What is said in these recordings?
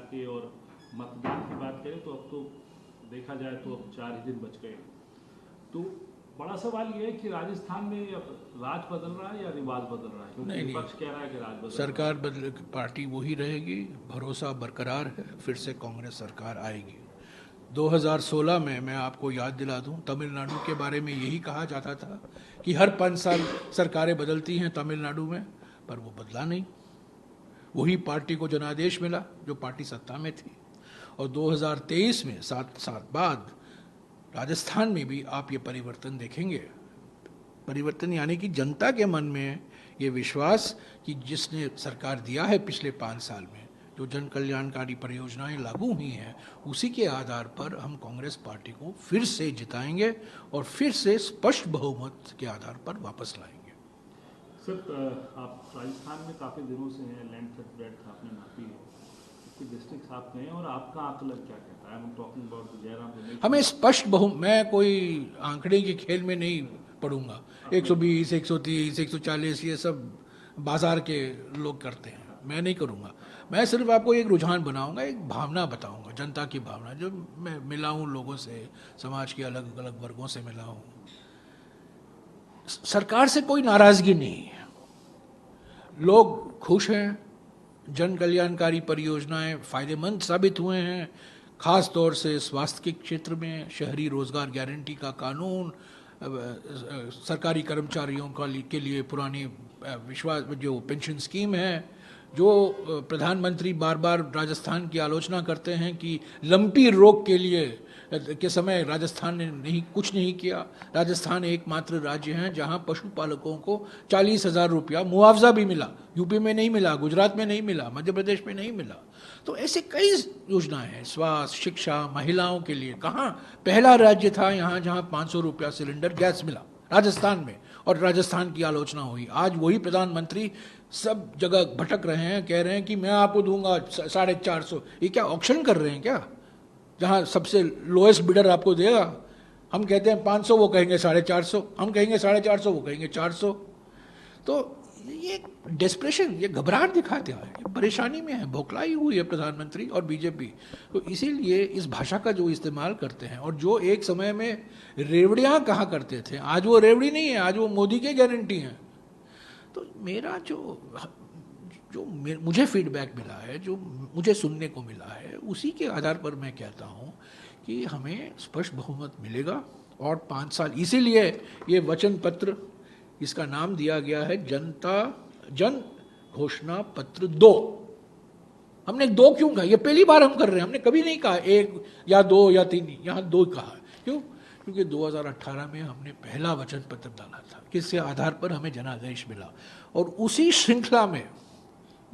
के और मतदान की बात करें तो अब तो देखा जाए तो अब 4 ही दिन बच गए। तो बड़ा सवाल ये है कि राजस्थान में अब राज बदल रहा है या रिवाज बदल रहा है, क्योंकि नहीं विपक्ष कह रहा है कि राज बदल सरकार रहा है। बदल पार्टी वही रहेगी, भरोसा बरकरार है, फिर से कांग्रेस सरकार आएगी। 2016 में मैं आपको याद दिला दूं, तमिलनाडु के बारे में यही कहा जाता था कि हर 5 साल सरकारें बदलती हैं तमिलनाडु में, पर वो बदला नहीं। वही पार्टी को जनादेश मिला जो पार्टी सत्ता में थी। और 2023 में 7 साल बाद राजस्थान में भी आप ये परिवर्तन देखेंगे। परिवर्तन यानी कि जनता के मन में ये विश्वास कि जिसने सरकार दिया है पिछले 5 साल में, जो जन कल्याणकारी परियोजनाएं लागू हुई हैं, उसी के आधार पर हम कांग्रेस पार्टी को फिर से जिताएंगे और फिर से स्पष्ट बहुमत के आधार पर वापस लाएंगे। सर, आप राजस्थान में काफ़ी दिनों से हैं, लैंड ब्रेड्थ आपने नापी है, कितने डिस्ट्रिक्ट आप गए हैं और आपका आकलन क्या कहता है? Talking about Jairam Ramesh. हमें स्पष्ट मैं कोई आंकड़े के खेल में नहीं पढ़ूंगा। 120, 130, 140 ये सब बाजार के लोग करते हैं, मैं नहीं करूंगा। मैं सिर्फ आपको एक रुझान बनाऊंगा, एक भावना बताऊंगा, जनता की भावना जो मैं मिला हूं लोगों से, समाज के अलग अलग वर्गों से मिला हूं। सरकार से कोई नाराजगी नहीं है, लोग खुश हैं, जन कल्याणकारी परियोजनाएं फायदेमंद साबित हुए हैं, खास तौर से स्वास्थ्य के क्षेत्र में, शहरी रोजगार गारंटी का कानून, सरकारी कर्मचारियों के लिए पुरानी विश्वास जो पेंशन स्कीम है, जो प्रधानमंत्री बार बार राजस्थान की आलोचना करते हैं कि लंपी रोग के लिए के समय राजस्थान ने कुछ नहीं किया। राजस्थान एकमात्र राज्य है जहां पशुपालकों को 40,000 रुपया मुआवजा भी मिला। यूपी में नहीं मिला, गुजरात में नहीं मिला, मध्य प्रदेश में नहीं मिला। तो ऐसे कई योजनाएं हैं, स्वास्थ्य, शिक्षा, महिलाओं के लिए। कहाँ पहला राज्य था यहाँ जहाँ 500 रुपया सिलेंडर गैस मिला, राजस्थान में, और राजस्थान की आलोचना हुई। आज वही प्रधानमंत्री सब जगह भटक रहे हैं, कह रहे हैं कि मैं आपको दूंगा 450। ये क्या ऑक्शन कर रहे हैं क्या, जहां सबसे लोएस्ट बिडर आपको देगा? हम कहते हैं 500, वो कहेंगे 450, हम कहेंगे 450, वो कहेंगे 400। तो ये डेस्परेशन, ये घबराहट दिखाते हैं, ये परेशानी में है, बौखलाई हुई है प्रधानमंत्री और बीजेपी। तो इसीलिए इस भाषा का जो इस्तेमाल करते हैं, और जो एक समय में रेवड़ियां कहा करते थे, आज वो रेवड़ी नहीं है, आज वो मोदी के गारंटी हैं। तो मेरा जो मुझे फीडबैक मिला है, जो मुझे सुनने को मिला है, उसी के आधार पर मैं कहता हूं कि हमें स्पष्ट बहुमत मिलेगा और 5 साल। इसीलिए ये वचन पत्र, इसका नाम दिया गया है जन घोषणा पत्र 2। हमने 2 क्यों कहा? ये पहली बार हम कर रहे हैं, हमने कभी नहीं कहा 1 या 2 या 3, यहाँ 2 कहा। क्यों? क्योंकि 2018 में हमने पहला वचन पत्र डाला था, किसके आधार पर हमें जनादेश मिला, और उसी श्रृंखला में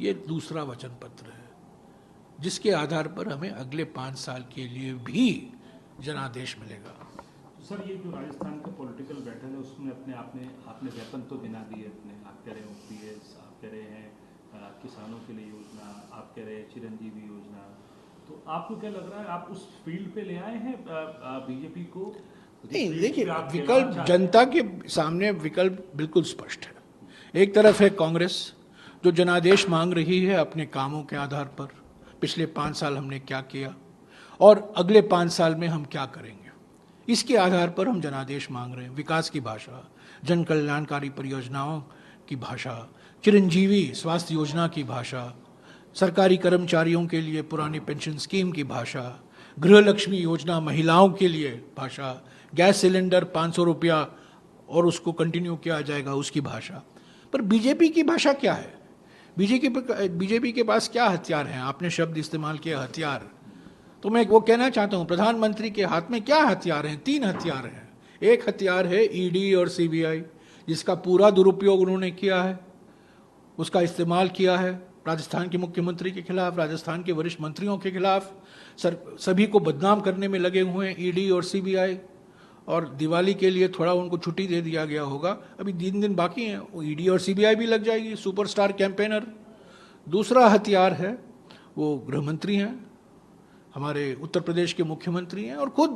ये दूसरा वचन पत्र है जिसके आधार पर हमें अगले 5 साल के लिए भी जनादेश मिलेगा। तो सर, ये जो राजस्थान का पॉलिटिकल बैटल है उसमें आपने वेपन तो गिना दिए अपने। आप कह रहे हैं OPS, आप कह रहे हैं किसानों के लिए योजना, आप कह रहे हैं चिरंजीवी योजना। तो आपको क्या लग रहा है, आप उस फील्ड पे ले आए हैं बीजेपी को? नहीं, देखिए, विकल्प जनता के सामने विकल्प बिल्कुल स्पष्ट है। एक तरफ है कांग्रेस जो जनादेश मांग रही है अपने कामों के आधार पर, पिछले 5 साल हमने क्या किया और अगले 5 साल में हम क्या करेंगे, इसके आधार पर हम जनादेश मांग रहे हैं। विकास की भाषा, जन कल्याणकारी परियोजनाओं की भाषा, चिरंजीवी स्वास्थ्य योजना की भाषा, सरकारी कर्मचारियों के लिए पुरानी पेंशन स्कीम की भाषा, गृहलक्ष्मी योजना महिलाओं के लिए भाषा, गैस सिलेंडर 500 रुपया और उसको कंटिन्यू किया जाएगा उसकी भाषा। पर बीजेपी की भाषा क्या है? बीजेपी के पास क्या हथियार हैं? आपने शब्द इस्तेमाल किया हथियार, तो मैं वो कहना चाहता हूं, प्रधानमंत्री के हाथ में क्या हथियार हैं? 3 हथियार हैं। एक हथियार है ईडी और सीबीआई, जिसका पूरा दुरुपयोग उन्होंने किया है, उसका इस्तेमाल किया है राजस्थान के मुख्यमंत्री के खिलाफ, राजस्थान के वरिष्ठ मंत्रियों के खिलाफ। सभी को बदनाम करने में लगे हुए हैं ईडी और सीबीआई, और दिवाली के लिए थोड़ा उनको छुट्टी दे दिया गया होगा, अभी 3 दिन बाकी हैं, वो ईडी और सीबीआई भी लग जाएगी, सुपरस्टार कैंपेनर। दूसरा हथियार है, वो गृह मंत्री हैं, हमारे उत्तर प्रदेश के मुख्यमंत्री हैं और खुद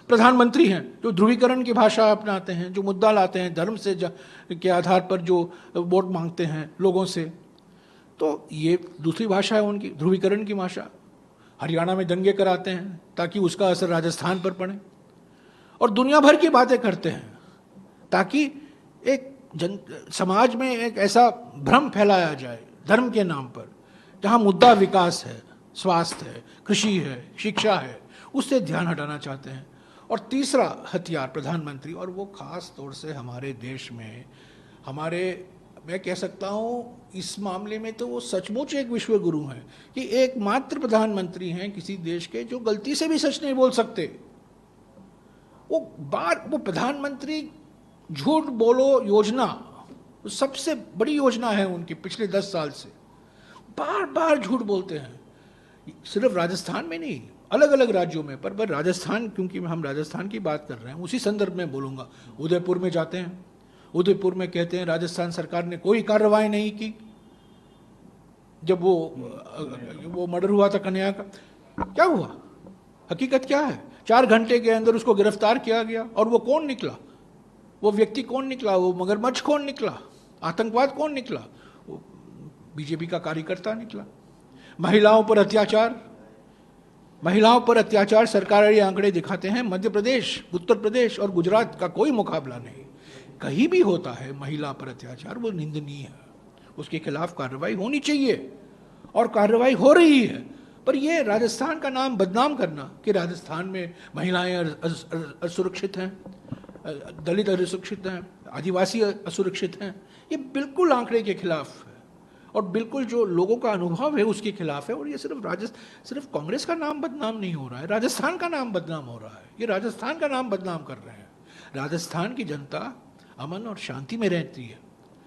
प्रधानमंत्री हैं, जो ध्रुवीकरण की भाषा अपनाते हैं, जो मुद्दा लाते हैं, धर्म से के आधार पर जो वोट मांगते हैं लोगों से। तो ये दूसरी भाषा है उनकी, ध्रुवीकरण की भाषा। हरियाणा में दंगे कराते हैं ताकि उसका असर राजस्थान पर पड़े, और दुनिया भर की बातें करते हैं ताकि एक समाज में एक ऐसा भ्रम फैलाया जाए धर्म के नाम पर, जहां मुद्दा विकास है, स्वास्थ्य है, कृषि है, शिक्षा है, उससे ध्यान हटाना चाहते हैं। और तीसरा हथियार प्रधानमंत्री, और वो खास तौर से हमारे देश में, मैं कह सकता हूँ इस मामले में तो वो सचमुच एक विश्व गुरु हैं कि एकमात्र प्रधानमंत्री हैं किसी देश के जो गलती से भी सच नहीं बोल सकते। वो प्रधानमंत्री झूठ बोलो योजना सबसे बड़ी योजना है उनकी पिछले 10 साल से, बार बार झूठ बोलते हैं, सिर्फ राजस्थान में नहीं, अलग अलग राज्यों में, पर राजस्थान, क्योंकि हम राजस्थान की बात कर रहे हैं उसी संदर्भ में बोलूंगा। उदयपुर में जाते हैं, उदयपुर में कहते हैं राजस्थान सरकार ने कोई कार्रवाई नहीं की जब वो मर्डर हुआ था कन्हैया का। क्या हुआ, हकीकत क्या है? 4 घंटे के अंदर उसको गिरफ्तार किया गया, और वो कौन निकला, वो व्यक्ति कौन निकला, वो मगरमच्छ कौन निकला, आतंकवाद कौन निकला? वो बीजेपी का कार्यकर्ता निकला। महिलाओं पर अत्याचार सरकारी आंकड़े दिखाते हैं, मध्य प्रदेश, उत्तर प्रदेश और गुजरात का कोई मुकाबला नहीं। कहीं भी होता है महिला पर अत्याचार, वो निंदनीय है, उसके खिलाफ कार्रवाई होनी चाहिए, और कार्रवाई हो रही है। पर ये राजस्थान का नाम बदनाम करना कि राजस्थान में महिलाएं असुरक्षित हैं, दलित असुरक्षित हैं, आदिवासी असुरक्षित हैं, ये बिल्कुल आंकड़े के खिलाफ है, और बिल्कुल जो लोगों का अनुभव है उसके खिलाफ है। और ये सिर्फ कांग्रेस का नाम बदनाम नहीं हो रहा है, राजस्थान का नाम बदनाम हो रहा है, ये राजस्थान का नाम बदनाम कर रहे हैं। राजस्थान की जनता अमन और शांति में रहती है,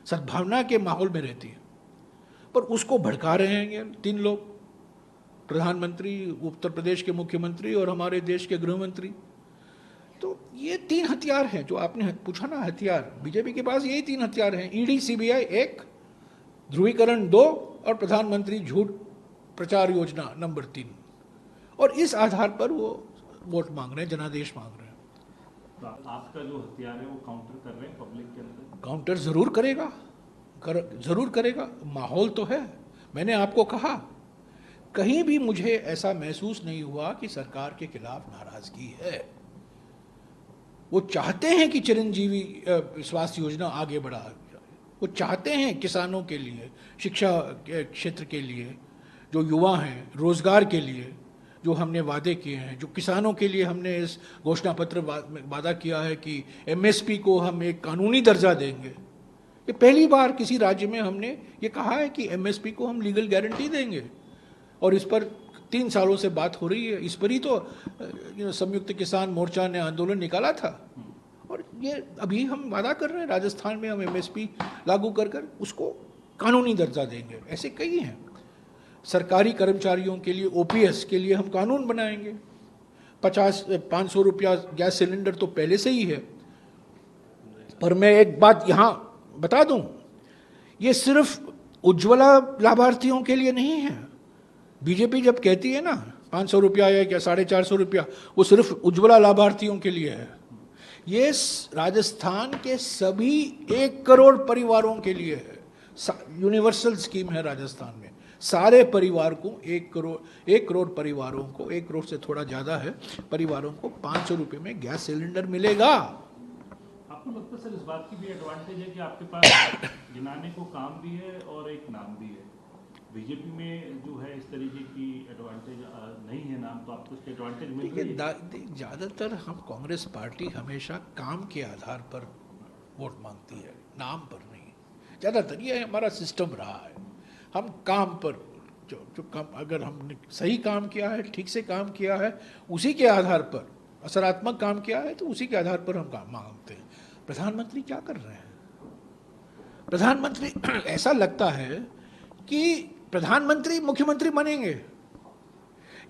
सद्भावना के माहौल में रहती है, पर उसको भड़का रहे हैं ये 3 लोग, प्रधानमंत्री, उत्तर प्रदेश के मुख्यमंत्री और हमारे देश के गृह मंत्री। तो ये 3 हथियार हैं जो आपने पूछा ना, हथियार बीजेपी के पास यही 3 हथियार हैं, ईडी सीबीआई 1, ध्रुवीकरण 2, और प्रधानमंत्री झूठ प्रचार योजना नंबर 3। और इस आधार पर वो वोट मांग रहे हैं, जनादेश मांग रहे हैं। तो आपका जो हथियार है वो काउंटर कर रहे हैं पब्लिक के अंदर? काउंटर जरूर करेगा, माहौल तो है। मैंने आपको कहा, कहीं भी मुझे ऐसा महसूस नहीं हुआ कि सरकार के खिलाफ नाराजगी है। वो चाहते हैं कि चिरंजीवी स्वास्थ्य योजना आगे बढ़ा, वो चाहते हैं किसानों के लिए, शिक्षा के क्षेत्र के लिए, जो युवा हैं, रोजगार के लिए जो हमने वादे किए हैं, जो किसानों के लिए हमने इस घोषणा पत्र में वादा किया है कि एमएसपी को हम एक कानूनी दर्जा देंगे। ये पहली बार किसी राज्य में हमने ये कहा है कि एमएसपी को हम लीगल गारंटी देंगे, और इस पर 3 सालों से बात हो रही है। इस पर ही तो संयुक्त किसान मोर्चा ने आंदोलन निकाला था, और ये अभी हम वादा कर रहे हैं राजस्थान में हम एमएसपी लागू कर उसको कानूनी दर्जा देंगे। ऐसे कई हैं। सरकारी कर्मचारियों के लिए, ओपीएस के लिए हम कानून बनाएंगे। 500 रुपया गैस सिलेंडर तो पहले से ही है। पर मैं एक बात यहाँ बता दूं, ये सिर्फ उज्ज्वला लाभार्थियों के लिए नहीं है। बीजेपी जब कहती है ना 500 रुपया या क्या 450 रुपया, वो सिर्फ उज्ज्वला लाभार्थियों के लिए है। ये राजस्थान के सभी 1 करोड़ परिवारों के लिए है। यूनिवर्सल स्कीम है राजस्थान में, सारे परिवार को 1 करोड़ परिवारों को, 1 करोड़ से थोड़ा ज़्यादा है परिवारों को 500 रुपये में गैस सिलेंडर मिलेगा। आपको लगता है सर इस बात की भी एडवांटेज है कि आपके पास गिनाने को काम भी है और एक नाम भी है? बीजेपी में जो है इस तरीके की एडवांटेज नहीं है नाम, तो आपको उसके एडवांटेज मिल रही है? ज़्यादातर हम कांग्रेस पार्टी हमेशा काम के आधार पर वोट मांगती है, नाम पर नहीं। ज़्यादातर ये हमारा सिस्टम रहा है। हम काम पर जो काम, अगर हमने सही काम किया है, ठीक से काम किया है, उसी के आधार पर, सकारात्मक काम किया है तो उसी के आधार पर हम काम मांगते हैं। प्रधानमंत्री क्या कर रहे हैं? प्रधानमंत्री ऐसा लगता है कि प्रधानमंत्री मुख्यमंत्री बनेंगे।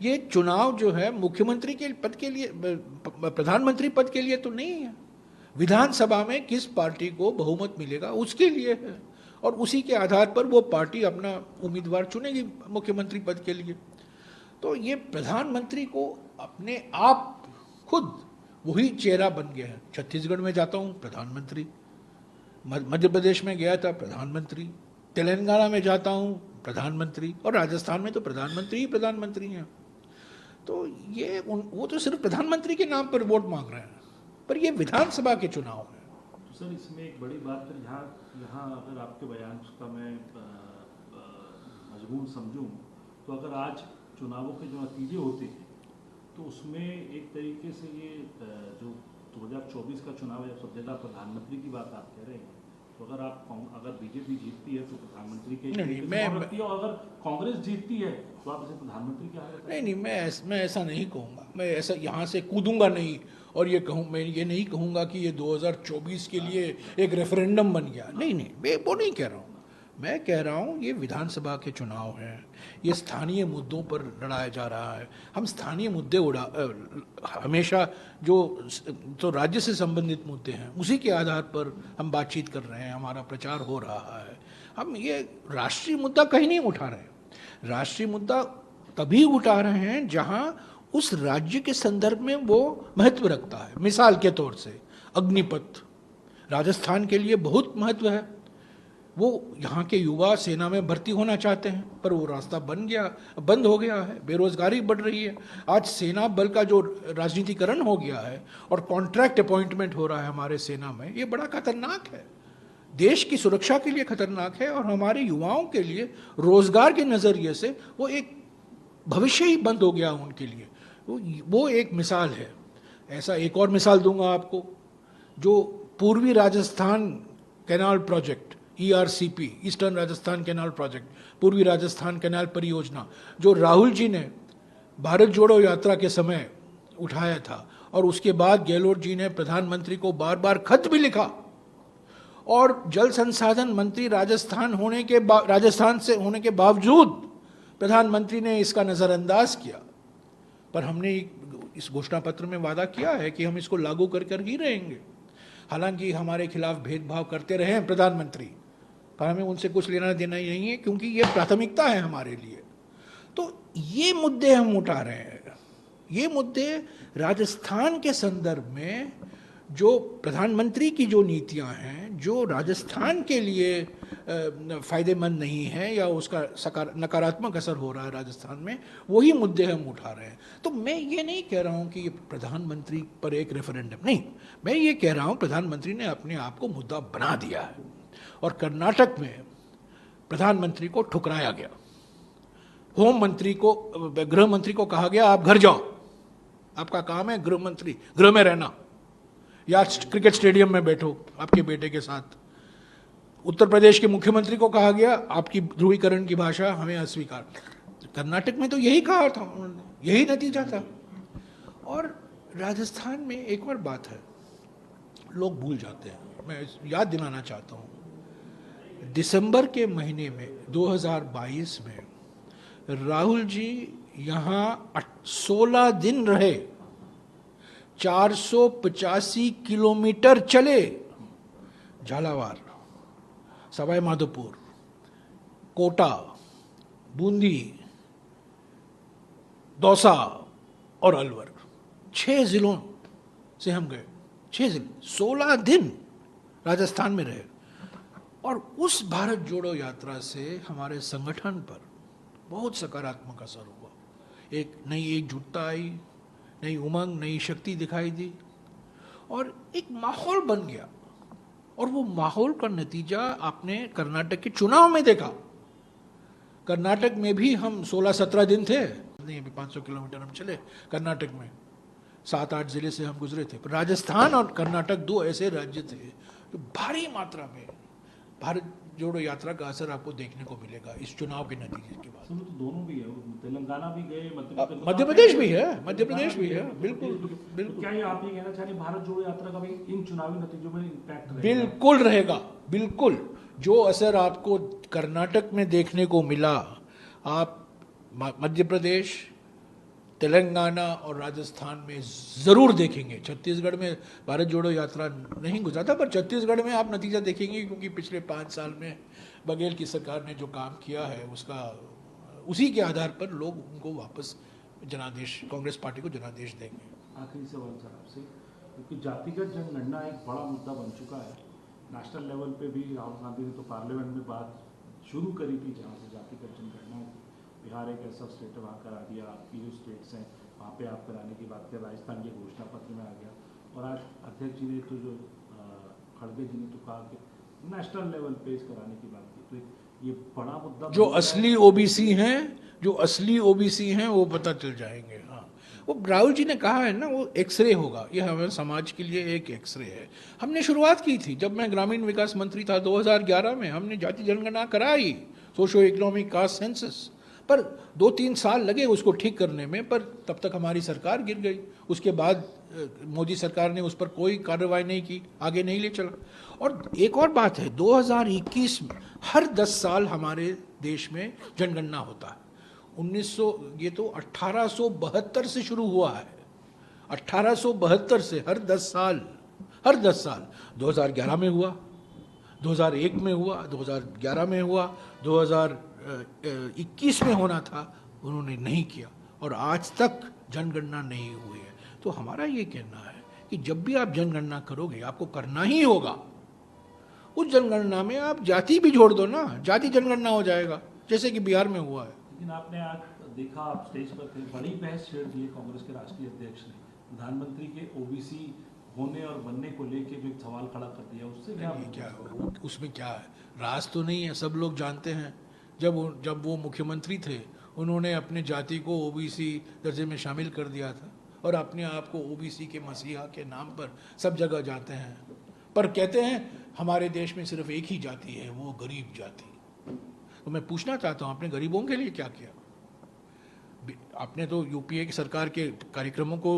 ये चुनाव जो है मुख्यमंत्री के पद के लिए, प्रधानमंत्री पद के लिए तो नहीं है। विधानसभा में किस पार्टी को बहुमत मिलेगा उसके लिए है, और उसी के आधार पर वो पार्टी अपना उम्मीदवार चुनेगी मुख्यमंत्री पद के लिए। तो ये प्रधानमंत्री को अपने आप खुद वही चेहरा बन गया है। छत्तीसगढ़ में जाता हूँ प्रधानमंत्री, मध्य प्रदेश में गया था प्रधानमंत्री, तेलंगाना में जाता हूँ प्रधानमंत्री, और राजस्थान में तो प्रधानमंत्री ही प्रधानमंत्री हैं। तो ये वो तो सिर्फ प्रधानमंत्री के नाम पर वोट मांग रहे हैं, पर ये विधानसभा के चुनाव है। तो सर इसमें एक बड़ी बात फिर यहाँ यहाँ अगर आपके बयान का मैं मजमून समझूं, तो अगर आज चुनावों के जो नतीजे होते हैं तो उसमें एक तरीके से ये जो 2024 का चुनाव है, सब जगह प्रधानमंत्री की बात आप कह रहे हैं, तो अगर बीजेपी जीतती है तो प्रधानमंत्री के रखती है, और अगर कांग्रेस जीतती है तो आप इसे प्रधानमंत्री क्या है? नहीं, मैं ऐसा नहीं कहूँगा, मैं ऐसा यहाँ से कूदूंगा नहीं और मैं ये नहीं कहूँगा कि ये 2024 के लिए एक रेफरेंडम बन गया। नहीं, मैं वो नहीं कह रहा हूँ। मैं कह रहा हूँ ये विधानसभा के चुनाव हैं, ये स्थानीय मुद्दों पर लड़ाया जा रहा है। हम स्थानीय मुद्दे हमेशा जो तो राज्य से संबंधित मुद्दे हैं उसी के आधार पर हम बातचीत कर रहे हैं, हमारा प्रचार हो रहा है। हम ये राष्ट्रीय मुद्दा कहीं नहीं उठा रहे हैं। राष्ट्रीय मुद्दा तभी उठा रहे हैं जहां उस राज्य के संदर्भ में वो महत्व रखता है। मिसाल के तौर से अग्निपथ राजस्थान के लिए बहुत महत्व है। वो यहाँ के युवा सेना में भर्ती होना चाहते हैं, पर वो रास्ता बंद हो गया है, बेरोजगारी बढ़ रही है। आज सेना बल का जो राजनीतिकरण हो गया है और कॉन्ट्रैक्ट अपॉइंटमेंट हो रहा है हमारे सेना में, ये बड़ा खतरनाक है, देश की सुरक्षा के लिए खतरनाक है, और हमारे युवाओं के लिए रोजगार के नज़रिए से वो एक भविष्य ही बंद हो गया उनके लिए। वो एक मिसाल है। ऐसा एक और मिसाल दूंगा आपको, जो पूर्वी Rajasthan canal project ERCP, eastern Rajasthan canal project, पूर्वी राजस्थान कैनाल परियोजना, जो राहुल जी ने भारत जोड़ो यात्रा के समय उठाया था, और उसके बाद गहलोत जी ने प्रधानमंत्री को बार बार खत भी लिखा, और जल संसाधन मंत्री राजस्थान से होने के बावजूद प्रधानमंत्री ने इसका नज़रअंदाज किया। पर हमने इस घोषणा पत्र में वादा किया है कि हम इसको लागू कर ही रहेंगे। हालांकि हमारे खिलाफ भेदभाव करते रहे हैं प्रधानमंत्री, पर हमें उनसे कुछ लेना देना ही नहीं है, क्योंकि ये प्राथमिकता है हमारे लिए। तो ये मुद्दे हम उठा रहे हैं। ये मुद्दे राजस्थान के संदर्भ में जो प्रधानमंत्री की जो नीतियां हैं, जो राजस्थान के लिए फायदेमंद नहीं है या उसका नकारात्मक असर हो रहा है राजस्थान में, वही मुद्दे हम उठा रहे हैं। तो मैं ये नहीं कह रहा हूं कि ये प्रधानमंत्री पर एक रेफरेंडम, नहीं, मैं ये कह रहा हूं प्रधानमंत्री ने अपने आप को मुद्दा बना दिया है, और कर्नाटक में प्रधानमंत्री को ठुकराया गया। गृह मंत्री को कहा गया आप घर जाओ, आपका काम है गृह में रहना, या क्रिकेट स्टेडियम में बैठो आपके बेटे के साथ। उत्तर प्रदेश के मुख्यमंत्री को कहा गया आपकी ध्रुवीकरण की भाषा हमें अस्वीकार। कर्नाटक में तो यही कहा था उन्होंने, यही नतीजा था। और राजस्थान में एक और बात है, लोग भूल जाते हैं, मैं याद दिलाना चाहता हूं। दिसंबर के महीने में 2022 में राहुल जी यहां 16 दिन रहे, 485 किलोमीटर चले, झालावाड़, सवाई माधोपुर, कोटा, बूंदी, दौसा और अलवर, 6 जिलों से हम गए। 6 जिले, 16 दिन राजस्थान में रहे। और उस भारत जोड़ो यात्रा से हमारे संगठन पर बहुत सकारात्मक असर हुआ। एक नई एकजुटता आई, नई उमंग, नई शक्ति दिखाई दी, और एक माहौल बन गया। और वो माहौल का नतीजा आपने कर्नाटक के चुनाव में देखा। कर्नाटक में भी हम 16-17 दिन थे, नहीं अभी 500 किलोमीटर हम चले कर्नाटक में, 7-8 जिले से हम गुजरे थे। राजस्थान और कर्नाटक 2 ऐसे राज्य थे जो भारी मात्रा में भारत जोड़ो यात्रा का असर आपको देखने को मिलेगा इस चुनाव के नतीजे के बाद। तो दोनों भी है, तेलंगाना भी गए, मध्य प्रदेश भी है, बिल्कुल। क्या ये आप ये कहना चाह रहे भारत जोड़ो यात्रा का भी इन चुनावी नतीजों में इम्पैक्ट रहेगा? बिल्कुल रहेगा, बिल्कुल। जो असर आपको कर्नाटक में देखने को मिला, आप मध्य प्रदेश, तेलंगाना और राजस्थान में ज़रूर देखेंगे। छत्तीसगढ़ में भारत जोड़ो यात्रा नहीं गुजरा था, पर छत्तीसगढ़ में आप नतीजा देखेंगे, क्योंकि पिछले 5 साल में बघेल की सरकार ने जो काम किया है उसी के आधार पर लोग उनको वापस कांग्रेस पार्टी को जनादेश देंगे। आखिरी सवाल सर आपसे, क्योंकि जातिगत जनगणना एक बड़ा मुद्दा बन चुका है। नेशनल लेवल पे भी राहुल गांधी ने तो पार्लियामेंट में बात शुरू करी थी, जहाँ से जातिगत जनगणना बिहार एक ऐसा स्टेट है, वहाँ करा दिया। आपकी जो स्टेट्स हैं वहाँ पे आप कराने की बात करें, राजस्थान के घोषणा पत्र में आ गया। और आज अध्यक्ष जी ने तो जो खड़गे जी ने तो कहा कि नेशनल लेवल पे इस कराने की बात की। तो ये बड़ा मुद्दा जो बन गया असली है। ओबीसी हैं, जो असली ओबीसी हैं वो पता चल जाएंगे। हाँ, वो राहुल जी ने कहा है ना, वो एक्सरे होगा, ये हमारे समाज के लिए एक एक्सरे है। हमने शुरुआत की थी जब मैं ग्रामीण विकास मंत्री था 2011 में, हमने जाति जनगणना कराई, सोशो इकोनॉमिक कास्ट सेंसस, पर 2-3 साल लगे उसको ठीक करने में, पर तब तक हमारी सरकार गिर गई। उसके बाद मोदी सरकार ने उस पर कोई कार्रवाई नहीं की, आगे नहीं ले चला। और एक और बात है, 2021 में हर 10 साल हमारे देश में जनगणना होता है। 1900, ये तो 1872 से शुरू हुआ है, 1872 से हर 10 साल, हर 10 साल। 2011 में हुआ, 2001 में हुआ, 2011 में हुआ, 2021 में होना था, उन्होंने नहीं किया, और आज तक जनगणना नहीं हुई है। तो हमारा ये कहना है कि जब भी आप जनगणना करोगे, आपको करना ही होगा, उस जनगणना में आप जाति भी जोड़ दो ना, जाति जनगणना हो जाएगा, जैसे कि बिहार में हुआ है। लेकिन आपने आज देखा, आप स्टेज पर थे, बड़ी बहस छेड़ दी है कांग्रेस के राष्ट्रीय अध्यक्ष ने, प्रधानमंत्री के ओबीसी होने और बनने को लेके भी एक सवाल खड़ा कर दिया। उससे क्या उसमें क्या है, राज तो नहीं है, सब लोग जानते हैं। जब वो मुख्यमंत्री थे, उन्होंने अपने जाति को ओबीसी दर्जे में शामिल कर दिया था, और अपने आप को ओबीसी के मसीहा के नाम पर सब जगह जाते हैं, पर कहते हैं हमारे देश में सिर्फ एक ही जाति है, वो गरीब जाति। तो मैं पूछना चाहता हूँ, आपने गरीबों के लिए क्या किया? आपने तो यूपीए की सरकार के कार्यक्रमों को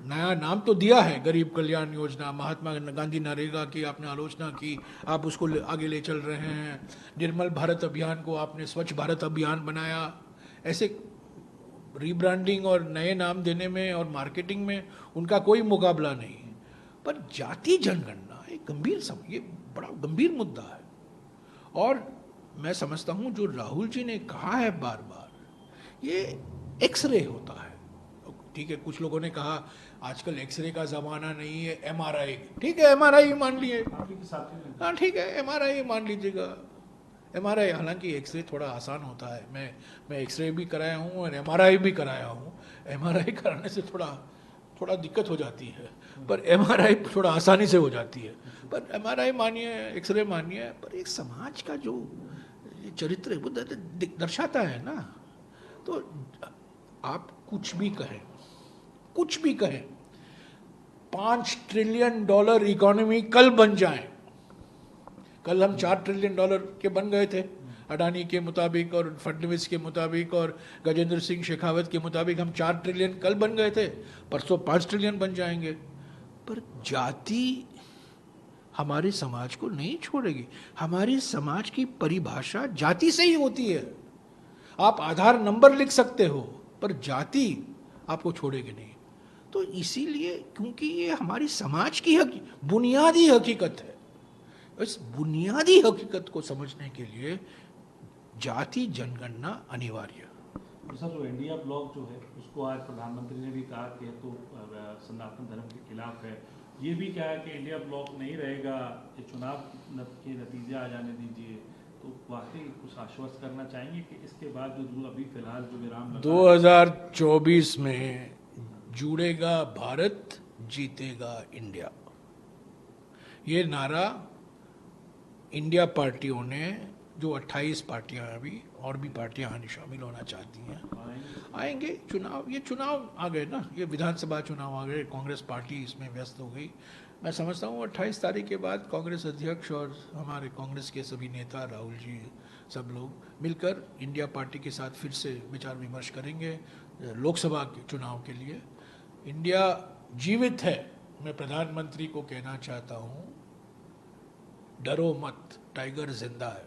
नया नाम तो दिया है, गरीब कल्याण योजना, महात्मा गांधी नरेगा की आपने आलोचना की, आप उसको आगे ले चल रहे हैं। निर्मल भारत अभियान को आपने स्वच्छ भारत अभियान बनाया। ऐसे रीब्रांडिंग और नए नाम देने में और मार्केटिंग में उनका कोई मुकाबला नहीं। पर जाति जनगणना एक गंभीर ये बड़ा गंभीर मुद्दा है, और मैं समझता हूं जो राहुल जी ने कहा है बार बार, ये एक्सरे होता है। ठीक है, कुछ लोगों ने कहा आजकल एक्सरे का जमाना नहीं है, एमआरआई। ठीक है, एमआरआई मान लिए, हाँ ठीक है, एमआरआई मान लीजिएगा। एमआरआई, हालांकि एक्सरे थोड़ा आसान होता है, मैं एक्सरे भी कराया हूँ और एमआरआई भी कराया हूँ। एमआरआई कराने से थोड़ा दिक्कत हो जाती है, पर एमआरआई थोड़ा आसानी से हो जाती है। पर एमआरआई मानिए, एक्सरे मानिए, पर एक समाज का जो चरित्र है वो दर्शाता है ना। तो आप कुछ भी कहें, 5 ट्रिलियन डॉलर इकोनॉमी कल बन जाए, कल हम 4 ट्रिलियन डॉलर के बन गए थे अडानी के मुताबिक, और फडणवीस के मुताबिक, और गजेंद्र सिंह शेखावत के मुताबिक हम 4 ट्रिलियन कल बन गए थे, परसों 5 ट्रिलियन बन जाएंगे। पर जाति हमारे समाज को नहीं छोड़ेगी। हमारी समाज की परिभाषा जाति से ही होती है। आप आधार नंबर लिख सकते हो, पर जाति आपको छोड़ेगी नहीं। तो इसीलिए, क्योंकि ये हमारी समाज की बुनियादी हकीकत है, इस बुनियादी हकीकत को समझने के लिए जाति जनगणना अनिवार्य है। सर, जो इंडिया ब्लॉक जो है, उसको आज प्रधानमंत्री ने भी कहा कि तो सनातन धर्म के खिलाफ है। ये भी क्या है कि इंडिया ब्लॉक नहीं रहेगा, ये चुनाव के नतीजे आ जाने दीजिए। तो वाकई कुछ आश्वस्त करना चाहेंगे कि इसके बाद जो अभी फिलहाल जो विराम 2024 में जुड़ेगा भारत, जीतेगा इंडिया, ये नारा इंडिया पार्टियों ने, जो 28 पार्टियां अभी और भी पार्टियां आने शामिल होना चाहती हैं, आएंगे। ये चुनाव आ गए ना, ये विधानसभा चुनाव आ गए, कांग्रेस पार्टी इसमें व्यस्त हो गई। मैं समझता हूँ 28 तारीख के बाद कांग्रेस अध्यक्ष और हमारे कांग्रेस के सभी नेता, राहुल जी, सब लोग मिलकर इंडिया पार्टी के साथ फिर से विचार विमर्श करेंगे लोकसभा के चुनाव के लिए। इंडिया जीवित है। मैं प्रधानमंत्री को कहना चाहता हूँ, डरो मत, टाइगर जिंदा है।